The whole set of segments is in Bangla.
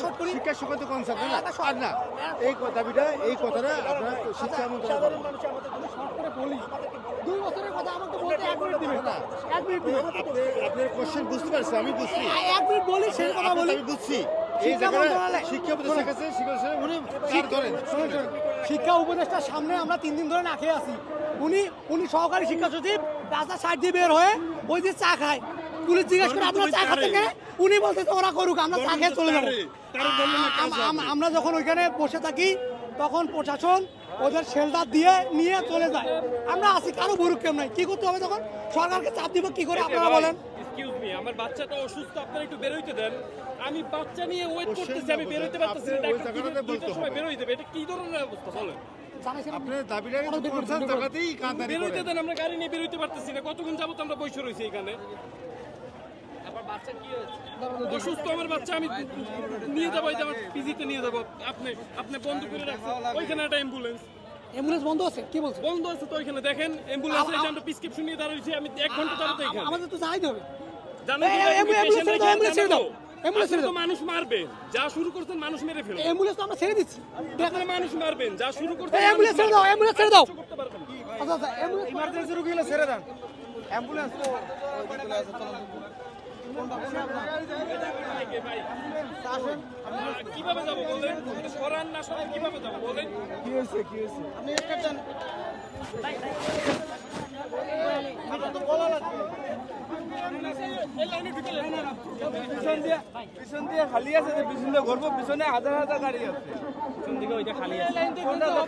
শর্ট করি শিক্ষা সংক্রান্ত কনসেপ্ট না আর না এই দাবিটা এই কথাটা আপনারা শিক্ষা মন্ত্রণালয় সাধারণ মানুষ আমাদের যদি শর্ট করে বলি 2 বছরের কথা আমাকে বলতে 1 মিনিট দিবেন না 1 মিনিট দিবেন আপনার কোশ্চেন বুঝতে পারছি আমি বুঝছি 1 মিনিট বলি সেই কথা বলি আমি বুঝছি এই জায়গায় শিক্ষা উপদেষ্টার কাছে শিক্ষা উনি ধরেন শিক্ষা উপদেষ্টার সামনে আমরা 3 দিন ধরে না খেয়ে আছি উনি সহকারী শিক্ষা সচিব রাস্তা সাইড দিয়ে বের হয়ে ওই যে চা খায় পুলিশ জিজ্ঞেস করে আপনারা চা খাচ্ছেন কেন উনি বলতেছে ওরা করুক আমরা চা খেয়ে চলে যাবো আমরা যখন ওইখানে বসে থাকি তখন প্রশাসন ওদের শেল্টার দিয়ে নিয়ে চলে যায় আমরা আসি কারো ভুরুক্ষেপ নাই কি করতে হবে তখন সরকারকে চাপ দিব কি করে আপনারা বলেন এক্সকিউজ মি আমার বাচ্চাটা অসুস্থ আপনারা একটু বের হইতে দেন আমি বাচ্চা নিয়ে ওয়েট করতেছি আমি বের হইতে পারতেছি না ডাক্তার দুইটার সময় বের হইতে দেবে এটা কি ধরনের অবস্থা বলেন আপনার দাবিটা কনসেপ্ট জায়গাতেই কাঁদানি বের হইতে দেন আমরা গাড়ি নিয়ে বের হইতে পারতেছি না কতক্ষণ যাবত আমরা বসে রইছি এখানে আবার বাচ্চা কি হয়েছে অসুস্থ আমার বাচ্চা আমি নিয়ে যাবো এই যে আমার পিজিতে নিয়ে যাবো আপনি বন্ধ করে রাখছেন ওইখানে একটা অ্যাম্বুলেন্স বন্ধ আছে কি বলছেন বন্ধ আছে তো ওইখানে দেখেন অ্যাম্বুলেন্স এই যে আমরা প্রেসক্রিপশন নিয়ে দাঁড়াইছি আমি 1 ঘন্টা যাবত এখানে আমাদের তো জানাইতে হবে জানেন অ্যাম্বুলেন্স ছেড়ে দাও অ্যাম্বুলেন্স ছেড়ে তো দাও মানুষ মারবে যা শুরু করছেন মানুষ মেরে ফেলবে অ্যাম্বুলেন্স তো আমরা ছেড়ে দিচ্ছি আপনারা মানুষ মারবেন যা শুরু করছেন অ্যাম্বুলেন্স ছেড়ে দাও অ্যাম্বুলেন্স ছেড়ে দাও করতে পারবেন আচ্ছা আচ্ছা অ্যাম্বুলেন্স ইমার্জেন্সি রোগী হলে ছেড়ে দেন অ্যাম্বুলেন্স তো কিভাবে যাবো বলেন সরান না সরান কিভাবে যাবো বলেন কি হয়েছে আপনি স্টেপ দেন পিছন দিয়ে খালি আছে যে পিছন দিয়ে ঘুরবো পিছনে হাজার হাজার গাড়ি আছে পিছন দিকে ওইটা খালি আছে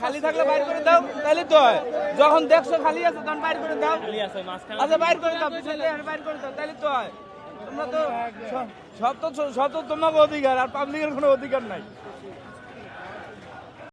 খালি থাকলে বাইর করে দাও তাহলে তো হয় যখন দেখছো খালি আছে তখন বাইর করে দাও খালি আছে আচ্ছা বাইর করে দাও পিছন দিয়ে বাইর করে দাও তাহলে তো হয় তোমরা তো সব তো তোমাকে অধিকার আর পাবলিকের কোনো অধিকার নাই